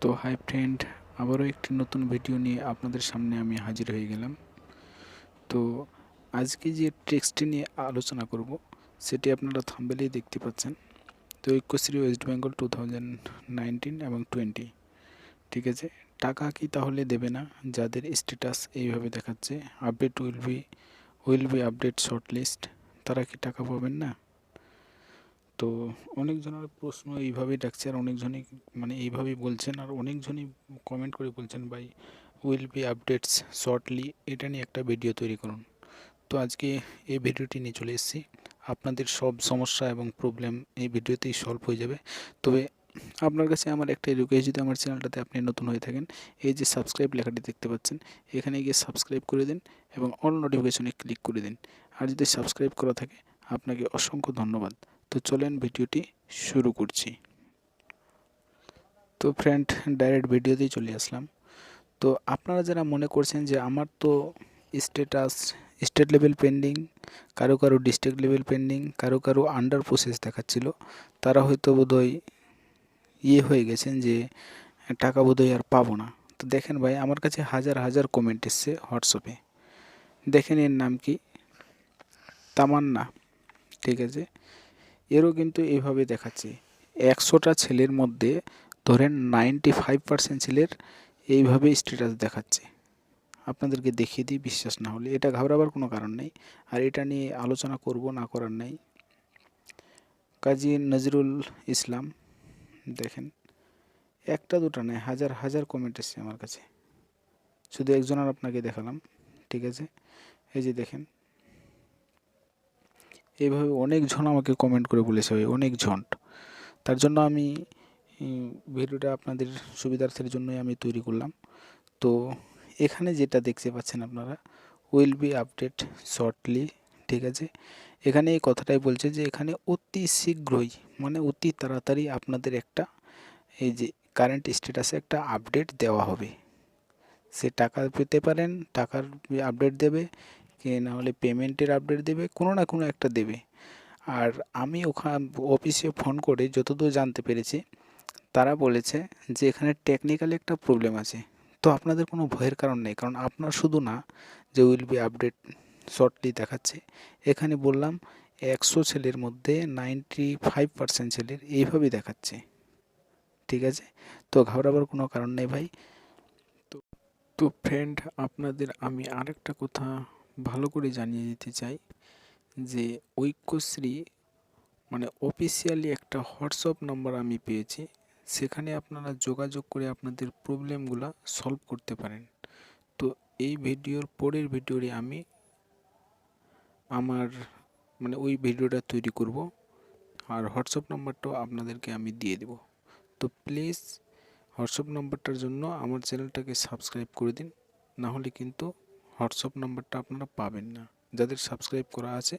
তো hi friend, আবারও একটি নতুন ভিডিও নিয়ে আপনাদের সামনে আমি হাজির হয়ে গেলাম। তো আজকে যে টেক্সটটি নিয়ে আলোচনা করব সেটি আপনারা থাম্বনেলেই দেখতে পাচ্ছেন। তো ঐক্যশ্রী ওয়েস্ট বেঙ্গল 2019 এবং 20, ঠিক আছে। টাকা কি তাহলে দেবে না? যাদের স্ট্যাটাস এইভাবে দেখাচ্ছে update will be update short list, তারা কি টাকা পাবেন না? তো অনেকজনের প্রশ্ন এইভাবেই ডাকছে, আর অনেকজনই এইভাবেই বলছেন, আর অনেকজনই কমেন্ট করে বলছেন ভাই উইল বি আপডেটস শর্টলি, এটা নিয়ে একটা ভিডিও তৈরি করুন। তো আজকে এই ভিডিওটি নিয়ে চলে এসেছি। আপনাদের সব সমস্যা এবং প্রবলেম এই ভিডিওতেই সলভ হয়ে যাবে। তবে আপনার কাছে আমার একটা রিকোয়েস্ট, যদি আমার চ্যানেলটাতে আপনি নতুন হয়ে থাকেন, এই যে সাবস্ক্রাইব লেখাটি দেখতে পাচ্ছেন, এখানে গিয়ে সাবস্ক্রাইব করে দিন এবং অল নোটিফিকেশনে ক্লিক করে দিন। আর যদি সাবস্ক্রাইব করা থাকে আপনাকে অসংখ্য ধন্যবাদ। তো চলেন ভিডিওটি শুরু করছি। তো ফ্রেন্ড, ডাইরেক্ট ভিডিওতেই চলে আসলাম। তো আপনারা যারা মনে করছেন যে আমার তো স্ট্যাটাস স্টেট লেভেল পেন্ডিং, কারো কারো ডিস্ট্রিক্ট লেভেল পেন্ডিং, কারো কারো আন্ডার প্রসেস দেখাচ্ছিল, তারা হয়তো বোধহয় হয়ে গেছেন যে টাকা বোধহয় আর পাবো না। তো দেখেন ভাই, আমার কাছে হাজার হাজার কমেন্ট এসছে হোয়াটসঅ্যাপে। দেখেন এর নাম কি, তামান্না, ঠিক আছে। এরও কিন্তু এইভাবে দেখাচ্ছে 100টা ছেলের মধ্যে ধরেন 95% ছেলের এইভাবে স্ট্যাটাস দেখাচ্ছে। আপনাদেরকে দেখিয়ে দিই, বিশ্বাস না হলে। এটা ঘাবড়াবার কোনো কারণ নেই, আর এটা নিয়ে আলোচনা করব না করার নেই। কাজী নজরুল ইসলাম, দেখেন একটা দুটা নয়, হাজার হাজার কমেন্ট এসছে আমার কাছে। শুধু একজনের আপনাকে দেখালাম, ঠিক আছে। এই যে দেখেন, এইভাবে অনেকজন আমাকে কমেন্ট করে বলেছে ভাই, অনেকজন। তার জন্য আমি ভিডিওটা আপনাদের সুবিধার্থের জন্যই আমি তৈরি করলাম। তো এখানে যেটা দেখতে পাচ্ছেন আপনারা, উইল বি আপডেট শর্টলি, ঠিক আছে। এখানে এই কথাটাই বলছে যে এখানে অতি শীঘ্রই, মানে অতি তাড়াতাড়ি আপনাদের একটা এই যে কারেন্ট স্ট্যাটাসে একটা আপডেট দেওয়া হবে। সে টাকা পেতে পারেন, টাকার আপডেট দেবে, কি না হলে পেমেন্টের আপডেট দেবে, কোনো না কোনো একটা দেবে। আর আমি অফিসে ফোন করে যতদূর জানতে পেরেছি, তারা বলেছে যে এখানে টেকনিক্যালি একটা প্রবলেম আছে। তো আপনাদের কোনো ভয়ের কারণ নেই, কারণ আপনার শুধু না যে উইল বি আপডেট শর্টলি দেখাচ্ছে, এখানে বললাম 100 ছেলের মধ্যে 95% ছেলের এইভাবেই দেখাচ্ছে, ঠিক আছে। তো ঘাবড়াবার কোনো কারণ নেই ভাই। তো তো ফ্রেন্ড, আপনাদের আমি আরেকটা কথা ভালো করে জানিয়ে দিতে চাই যে ঐক্যশ্রী অফিসিয়ালি একটা হোয়াটসঅ্যাপ নাম্বার আমি পেয়েছি, সেখানে আপনারা যোগাযোগ করে আপনাদের প্রবলেমগুলো সলভ করতে পারেন। তো এই ভিডিওর পরের ভিডিওরে আমি আমার ওই ভিডিওটা তৈরি করব, আর হোয়াটসঅ্যাপ নাম্বারটাও আপনাদেরকে আমি দিয়ে দেব। তো প্লিজ হোয়াটসঅ্যাপ নাম্বারটার জন্য আমার চ্যানেলটাকে সাবস্ক্রাইব করে দিন, না হলে কিন্তু হোয়াটসঅ্যাপ নাম্বারটা আপনারা পাবেন না। যাদের সাবস্ক্রাইব করা আছে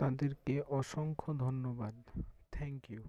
তাদেরকে অসংখ্য ধন্যবাদ। Thank you.